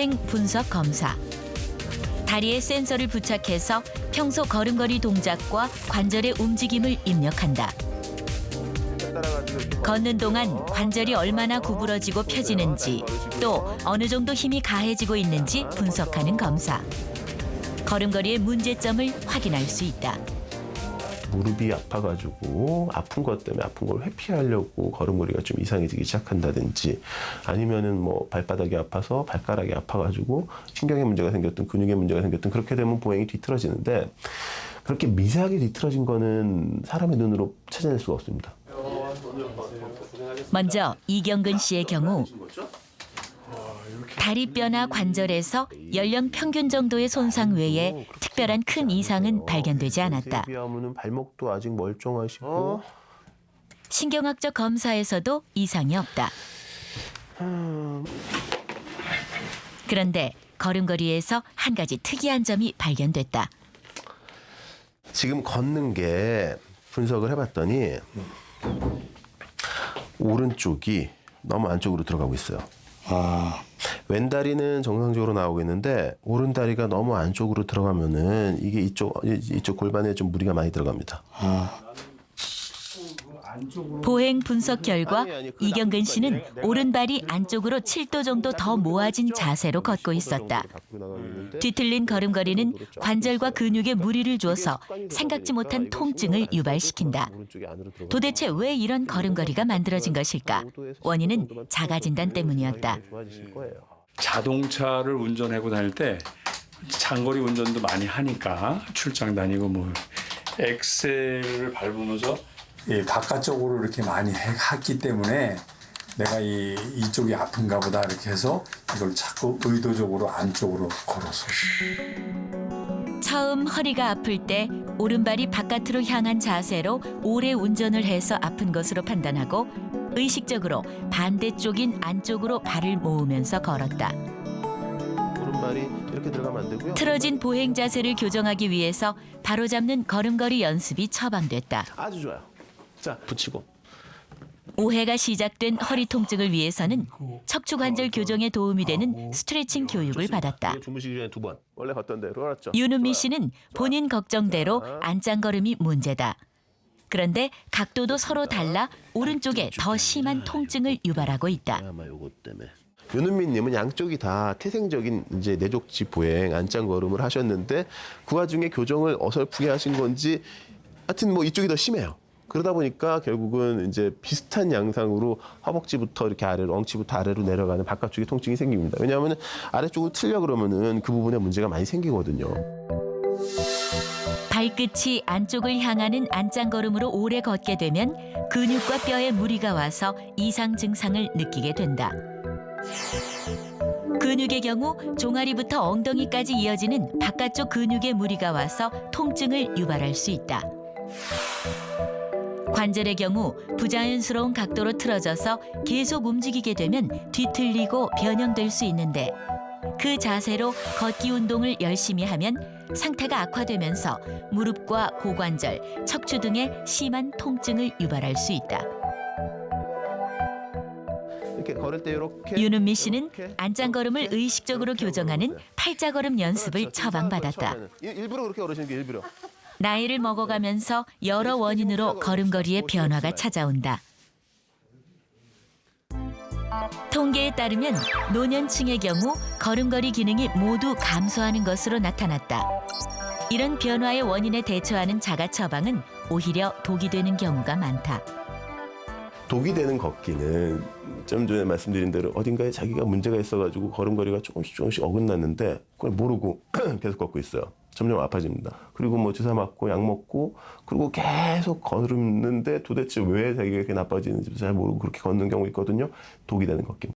보행 분석 검사. 다리에 센서를 부착해서 평소 걸음걸이 동작과 관절의 움직임을 입력한다. 걷는 동안 관절이 얼마나 구부러지고 펴지는지, 또 어느 정도 힘이 가해지고 있는지 분석하는 검사. 걸음걸이의 문제점을 확인할 수 있다. 무릎이 아파가지고 아픈 것 때문에 아픈 걸 회피하려고 걸음걸이가 좀 이상해지기 시작한다든지, 아니면은 뭐 발바닥이 아파서 발가락이 아파가지고 신경에 문제가 생겼든 근육에 문제가 생겼든, 그렇게 되면 보행이 뒤틀어지는데, 그렇게 미세하게 뒤틀어진 거는 사람의 눈으로 찾아낼 수가 없습니다. 먼저 이경근 씨의 경우 다리뼈나 관절에서 연령 평균 정도의 손상 외에 특별한 큰 이상은 발견되지 않았다. 비하면은 발목도 아직 멀쩡하시고. 신경학적 검사에서도 이상이 없다. 그런데 걸음걸이에서 한 가지 특이한 점이 발견됐다. 지금 걷는 게 분석을 해봤더니 오른쪽이 너무 안쪽으로 들어가고 있어요. 왼다리는 정상적으로 나오고 있는데 오른다리가 너무 안쪽으로 들어가면은 이게 이쪽 골반에 좀 무리가 많이 들어갑니다. 보행 분석 결과 이경근 씨는 오른발이 안쪽으로 7도 정도 더 모아진 자세로 걷고 있었다. 뒤틀린 걸음걸이는 관절과 근육에 무리를 줘서 생각지 못한 통증을 유발시킨다. 도대체 왜 이런 걸음걸이가 만들어진 것일까? 원인은 자가진단 때문이었다. 자동차를 운전하고 다닐 때 장거리 운전도 많이 하니까 출장 다니고 뭐 엑셀을 밟으면서 바깥쪽으로 이렇게 많이 했기 때문에 내가 이쪽이 아픈가 보다 이렇게 해서 이걸 자꾸 의도적으로 안쪽으로 걸었어. 처음 허리가 아플 때 오른발이 바깥으로 향한 자세로 오래 운전을 해서 아픈 것으로 판단하고 의식적으로 반대쪽인 안쪽으로 발을 모으면서 걸었다. 오른발이 이렇게 들어가면 안 되고요. 틀어진 보행 자세를 교정하기 위해서 바로잡는 걸음걸이 연습이 처방됐다. 아주 좋아요. 자, 붙이고. 오해가 시작된 허리 통증을 위해서는 척추 관절 교정에 도움이 되는 스트레칭 교육을 받았다. 주무시기 전에 2번. 원래 걷던 대로 알았죠? 윤은미 씨는 본인 걱정대로 안짱걸음이 문제다. 그런데 각도도 서로 달라 오른쪽에 더 심한 통증을 유발하고 있다. 아마 요것 때문에. 윤은미님은 양쪽이 다 태생적인 이제 내족지 보행 안짱걸음을 하셨는데, 그 와중에 교정을 어설프게 하신 건지 하여튼 뭐 이쪽이 더 심해요. 그러다 보니까 결국은 이제 비슷한 양상으로 허벅지부터 이렇게 아래로, 엉치부터 아래로 내려가는 바깥쪽에 통증이 생깁니다. 왜냐하면 아래쪽으로 틀려 그러면은 그 부분에 문제가 많이 생기거든요. 발끝이 안쪽을 향하는 안짱걸음으로 오래 걷게 되면 근육과 뼈에 무리가 와서 이상 증상을 느끼게 된다. 근육의 경우 종아리부터 엉덩이까지 이어지는 바깥쪽 근육에 무리가 와서 통증을 유발할 수 있다. 관절의 경우 부자연스러운 각도로 틀어져서 계속 움직이게 되면 뒤틀리고 변형될 수 있는데, 그 자세로 걷기 운동을 열심히 하면 상태가 악화되면서 무릎과 고관절, 척추 등의 심한 통증을 유발할 수 있다. 이렇게 걸을 때 이렇게. 윤은미 씨는 안짱걸음을 의식적으로 교정하는 팔자걸음 연습을 처방받았다. 일부러 그렇게 걸으시는 게 일부러. 나이를 먹어가면서 여러 원인으로 걸음걸이에 변화가 찾아온다. 통계에 따르면 노년층의 경우 걸음걸이 기능이 모두 감소하는 것으로 나타났다. 이런 변화의 원인에 대처하는 자가 처방은 오히려 독이 되는 경우가 많다. 독이 되는 걷기는 좀 전에 말씀드린 대로 어딘가에 자기가 문제가 있어가지고 걸음걸이가 조금씩 어긋났는데 그걸 모르고 계속 걷고 있어요. 점점 아파집니다. 그리고 뭐 주사 맞고 약 먹고 그리고 계속 걸음는데 도대체 왜 자기가 이렇게 나빠지는지 잘 모르고 그렇게 걷는 경우 있거든요. 독이 되는 걷기.